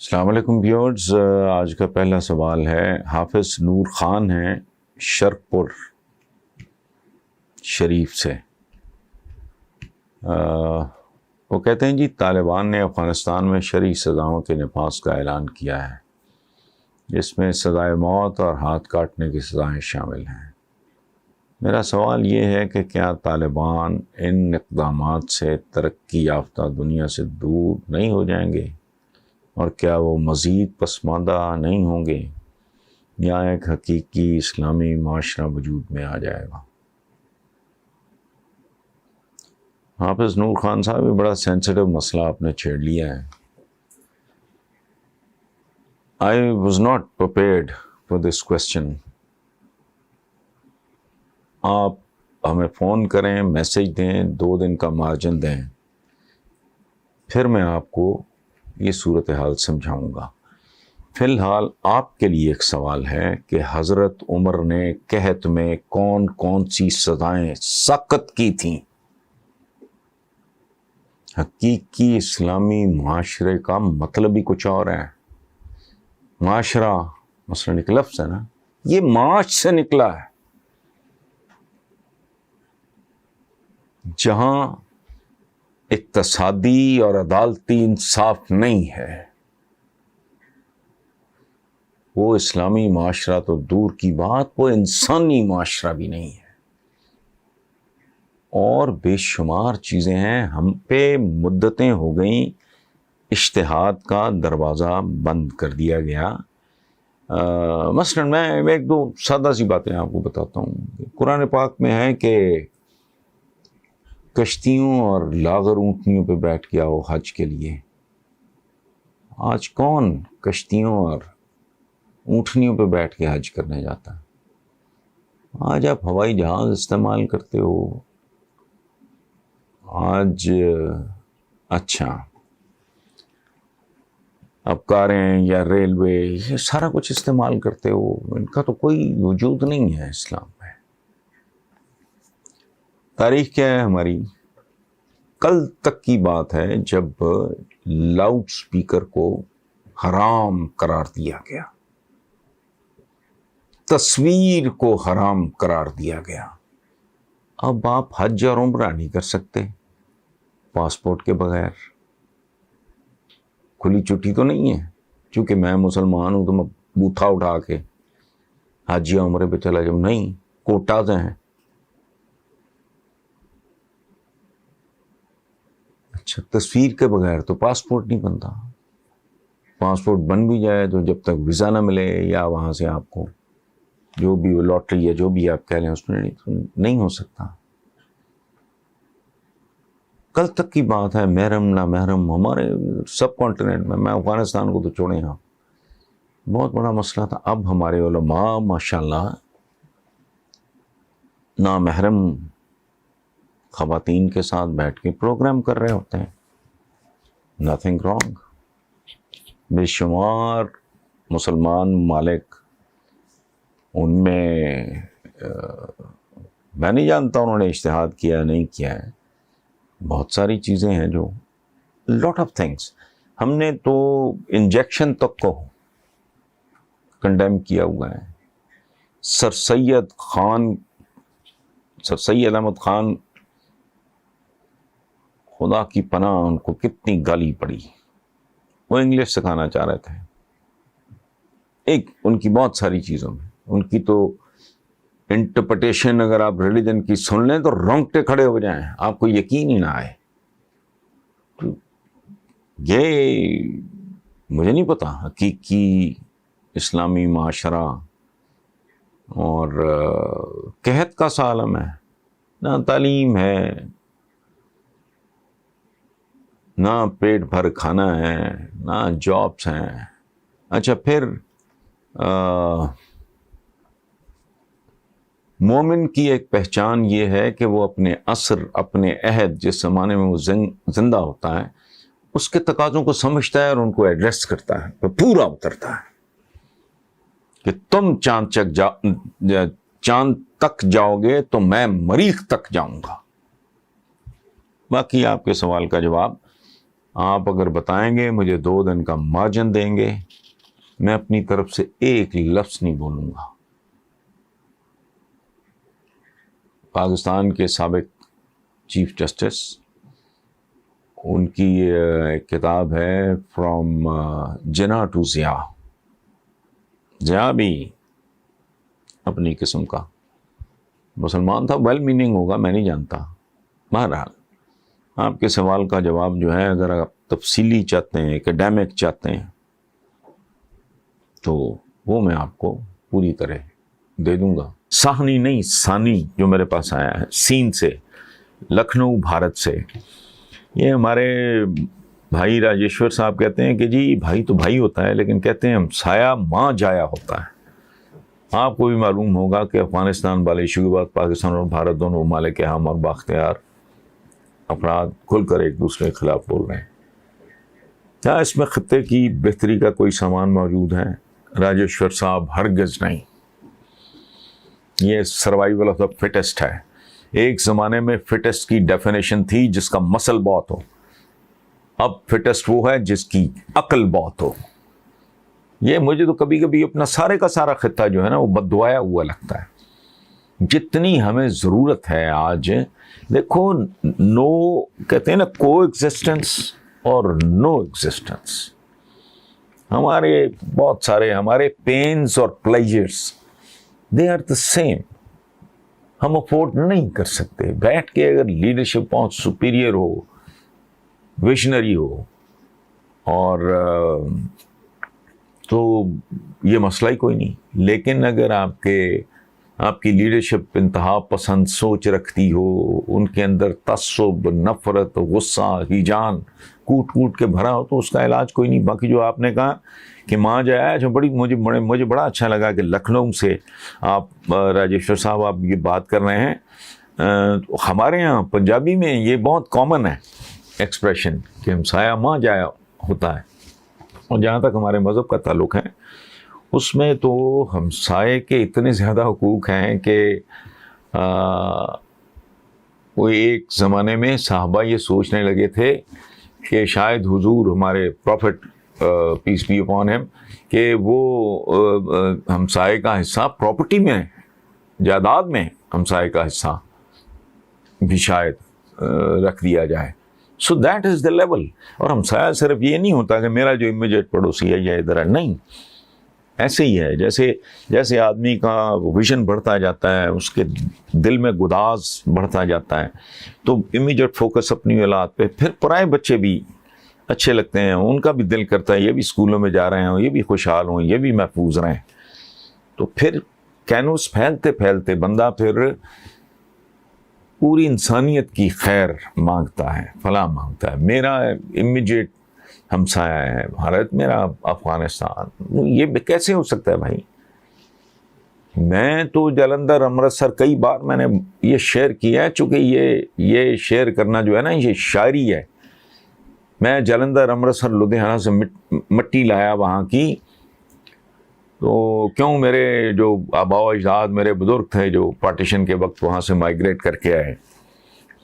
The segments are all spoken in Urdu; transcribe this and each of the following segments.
السلام علیکم ویورز، آج کا پہلا سوال ہے، حافظ نور خان ہیں شرق پور شریف سے۔ وہ کہتے ہیں جی طالبان نے افغانستان میں شرعی سزاؤں کے نفاذ کا اعلان کیا ہے جس میں سزائے موت اور ہاتھ کاٹنے کی سزائیں شامل ہیں۔ میرا سوال یہ ہے کہ کیا طالبان ان اقدامات سے ترقی یافتہ دنیا سے دور نہیں ہو جائیں گے، اور کیا وہ مزید پسماندہ نہیں ہوں گے، یا ایک حقیقی اسلامی معاشرہ وجود میں آ جائے گا؟ حافظ نور خان صاحب، یہ بڑا سینسٹیو مسئلہ آپ نے چھیڑ لیا ہے۔ I was not prepared for this question۔ آپ ہمیں فون کریں، میسج دیں، 2 دن کا مارجن دیں، پھر میں آپ کو یہ صورتحال سمجھاؤں گا۔ فی الحال آپ کے لیے ایک سوال ہے کہ حضرت عمر نے قحط میں کون کون سی سزائیں سخت کی تھیں؟ حقیقی اسلامی معاشرے کا مطلب ہی کچھ اور ہے۔ معاشرہ مثلاً ایک لفظ ہے نا، یہ معاش سے نکلا ہے، جہاں اقتصادی اور عدالتی انصاف نہیں ہے، وہ اسلامی معاشرہ تو دور کی بات، وہ انسانی معاشرہ بھی نہیں ہے۔ اور بے شمار چیزیں ہیں، ہم پہ مدتیں ہو گئیں، اجتہاد کا دروازہ بند کر دیا گیا۔ مثلا میں 1-2 سادہ سی باتیں آپ کو بتاتا ہوں۔ قرآن پاک میں ہے کہ کشتیوں اور لاغر اونٹنیوں پہ بیٹھ کے آؤ حج کے لیے۔ آج کون کشتیوں اور اونٹنیوں پہ بیٹھ کے حج کرنے جاتا ہے؟ آج آپ ہوائی جہاز استعمال کرتے ہو، آج اچھا اب کاریں یا ریلوے، یہ سارا کچھ استعمال کرتے ہو، ان کا تو کوئی وجود نہیں ہے اسلام میں۔ تاریخ کیا ہے ہماری؟ کل تک کی بات ہے جب لاؤڈ سپیکر کو حرام قرار دیا گیا، تصویر کو حرام قرار دیا گیا۔ اب آپ حج اور عمرہ نہیں کر سکتے پاسپورٹ کے بغیر۔ کھلی چھٹی تو نہیں ہے، چونکہ میں مسلمان ہوں تو میں بوتھا اٹھا کے حج یا عمرے پہ چلا جاؤں، نہیں، کوٹاز ہیں۔ اچھا، تصویر کے بغیر تو پاسپورٹ نہیں بنتا۔ پاسپورٹ بن بھی جائے تو جب تک ویزا نہ ملے یا وہاں سے آپ کو جو بھی لاٹری یا جو بھی آپ کہہ لیں اس میں نہیں ہو سکتا۔ کل تک کی بات ہے، محرم نہ محرم ہمارے سب کانٹیننٹ میں افغانستان کو تو چھوڑیں، ہاں بہت بڑا مسئلہ تھا۔ اب ہمارے علماء ماشاءاللہ نامحرم خواتین کے ساتھ بیٹھ کے پروگرام کر رہے ہوتے ہیں، نتھنگ رانگ۔ بے شمار مسلمان ممالک، ان میں میں نہیں جانتا انہوں نے اجتہاد کیا نہیں کیا ہے، بہت ساری چیزیں ہیں جو لاٹ آف تھنگس۔ ہم نے تو انجیکشن تک کو کنڈیم کیا ہوا ہے۔ سر سید احمد خان، خدا کی پناہ، ان کو کتنی گالی پڑی، وہ انگلش سکھانا چاہ رہے تھے۔ ایک ان کی بہت ساری چیزوں میں ان کی تو انٹرپریٹیشن اگر آپ ریلیجن کی سن لیں تو رونگٹے کھڑے ہو جائیں، آپ کو یقین ہی نہ آئے۔ یہ مجھے نہیں پتا حقیقی اسلامی معاشرہ اور قحط کا سا عالم ہے، نہ تعلیم ہے، نہ پیٹ بھر کھانا ہے، نہ جابس ہیں۔ اچھا، پھر مومن کی ایک پہچان یہ ہے کہ وہ اپنے عصر، اپنے عہد، جس زمانے میں وہ زندہ ہوتا ہے، اس کے تقاضوں کو سمجھتا ہے اور ان کو ایڈریس کرتا ہے، تو پورا اترتا ہے کہ تم چاند تک جاؤ گے تو میں مریخ تک جاؤں گا۔ باقی آپ کے سوال کا جواب آپ اگر بتائیں گے مجھے 2 دن کا مارجن دیں گے، میں اپنی طرف سے ایک لفظ نہیں بولوں گا۔ پاکستان کے سابق چیف جسٹس، ان کی ایک کتاب ہے فرام جنا ٹو ضیا، ضیا بھی اپنی قسم کا مسلمان تھا، ویل میننگ ہوگا میں نہیں جانتا۔ بہرحال آپ کے سوال کا جواب جو ہے، اگر آپ تفصیلی چاہتے ہیں، ایکڈیمک چاہتے ہیں، تو وہ میں آپ کو پوری طرح دے دوں گا۔ صحنی نہیں، ثانی جو میرے پاس آیا ہے سین سے، لکھنؤ بھارت سے، یہ ہمارے بھائی راجیشور صاحب کہتے ہیں کہ جی بھائی تو بھائی ہوتا ہے، لیکن کہتے ہیں ہمسایہ ماں جایا ہوتا ہے۔ آپ کو بھی معلوم ہوگا کہ افغانستان والے ایشو کے بعد پاکستان اور بھارت دونوں ممالک ہم اور بااختیار افراد کھل کر ایک دوسرے کے خلاف بول رہے ہیں۔ کیا اس میں خطے کی بہتری کا کوئی سامان موجود ہے؟ راجیشور صاحب ہرگز نہیں۔ یہ سروائیول آف دا فٹسٹ ہے۔ ایک زمانے میں فٹسٹ کی ڈیفینیشن تھی جس کا مسل بہت ہو، اب فٹسٹ وہ ہے جس کی عقل بہت ہو۔ یہ مجھے تو کبھی کبھی اپنا سارے کا سارا خطہ جو ہے نا وہ بددعایا ہوا لگتا ہے۔ جتنی ہمیں ضرورت ہے آج، دیکھو نو کہتے ہیں نا، کو ایگزسٹنس اور نو ایگزسٹنس، ہمارے بہت سارے ہمارے پینز اور pleasures they are the same. ہم افورڈ نہیں کر سکتے بیٹھ کے، اگر لیڈرشپ بہت سپیریئر ہو، ویژنری ہو، اور تو یہ مسئلہ ہی کوئی نہیں۔ لیکن اگر آپ کی لیڈرشپ انتہا پسند سوچ رکھتی ہو، ان کے اندر تعصب، نفرت، غصہ، ہیجان کوٹ کوٹ کے بھرا ہو، تو اس کا علاج کوئی نہیں۔ باقی جو آپ نے کہا کہ ماں جو ہے، جو مجھے بڑا اچھا لگا کہ لکھنؤ سے آپ راجیشور صاحب آپ یہ بات کر رہے ہیں۔ ہمارے ہاں پنجابی میں یہ بہت کامن ہے ایکسپریشن کہ ہمسایہ ماں جایا ہوتا ہے، اور جہاں تک ہمارے مذہب کا تعلق ہے اس میں تو ہمسائے کے اتنے زیادہ حقوق ہیں کہ وہ ایک زمانے میں صحابہ یہ سوچنے لگے تھے کہ شاید حضور ہمارے profit piece be upon him کہ وہ ہمسائے کا حصہ پراپرٹی میں، جائیداد میں ہمسائے کا حصہ بھی شاید رکھ دیا جائے۔ So that is the level. اور ہمسایہ صرف یہ نہیں ہوتا کہ میرا جو امیجیٹ پڑوسی ہے یا ادھر ہے، نہیں، ایسے ہی ہے جیسے آدمی کا ویژن بڑھتا جاتا ہے، اس کے دل میں گداز بڑھتا جاتا ہے، تو امیجیٹ فوکس اپنی اولاد پہ، پھر پرائے بچے بھی اچھے لگتے ہیں، ان کا بھی دل کرتا ہے یہ بھی اسکولوں میں جا رہے ہوں، یہ بھی خوشحال ہوں، یہ بھی محفوظ رہیں۔ تو پھر کینوس پھیلتے پھیلتے بندہ پھر پوری انسانیت کی خیر مانگتا ہے، فلاح مانگتا ہے۔ میرا امیجیٹ ہمسایہ ہے بھارت، میرا افغانستان، یہ کیسے ہو سکتا ہے بھائی؟ میں تو جلندھر، امرتسر کئی بار میں نے یہ شیئر کیا ہے، چونکہ یہ شیئر کرنا جو ہے نا یہ شاعری ہے۔ میں جلندھر، امرتسر، لدھیانہ سے مٹی لایا وہاں کی، تو کیوں میرے جو آباء و اجداد میرے بزرگ تھے جو پارٹیشن کے وقت وہاں سے مائیگریٹ کر کے آئے،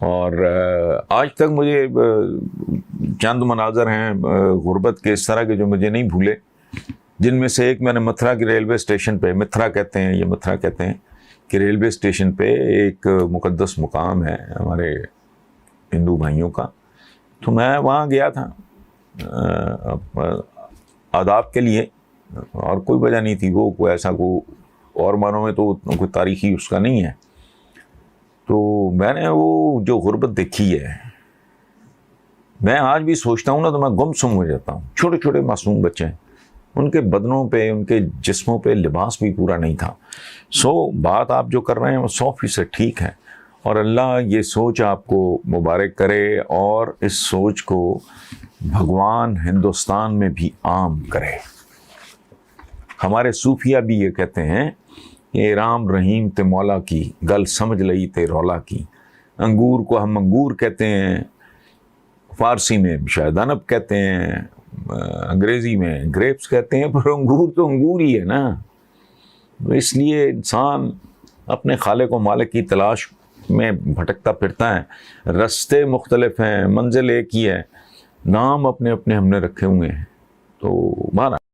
اور آج تک مجھے چند مناظر ہیں غربت کے اس طرح کے جو مجھے نہیں بھولے، جن میں سے ایک میں نے متھرا کی ریلوے اسٹیشن پہ، متھرا کہتے ہیں کہ ریلوے اسٹیشن پہ ایک مقدس مقام ہے ہمارے ہندو بھائیوں کا، تو میں وہاں گیا تھا آداب کے لیے، اور کوئی وجہ نہیں تھی، وہ کوئی ایسا اور معنوں میں تو کوئی تاریخی اس کا نہیں ہے۔ تو میں نے وہ جو غربت دیکھی ہے، میں آج بھی سوچتا ہوں نا تو میں گم سم ہو جاتا ہوں۔ چھوٹے چھوٹے معصوم بچے ہیں، ان کے بدنوں پہ، ان کے جسموں پہ لباس بھی پورا نہیں تھا۔ بات آپ جو کر رہے ہیں وہ 100% ٹھیک ہے، اور اللہ یہ سوچ آپ کو مبارک کرے، اور اس سوچ کو بھگوان ہندوستان میں بھی عام کرے۔ ہمارے صوفیہ بھی یہ کہتے ہیں کہ رام رحیم تے مولا کی گل سمجھ لئی تے رولا کی۔ انگور کو ہم انگور کہتے ہیں، فارسی میں شاید انب کہتے ہیں، انگریزی میں گریپس کہتے ہیں، پر انگور تو انگور ہی ہے نا۔ اس لیے انسان اپنے خالق و مالک کی تلاش میں بھٹکتا پھرتا ہے، رستے مختلف ہیں، منزل ایک ہی ہے، نام اپنے اپنے ہم نے رکھے ہوئے ہیں. تو بہرحال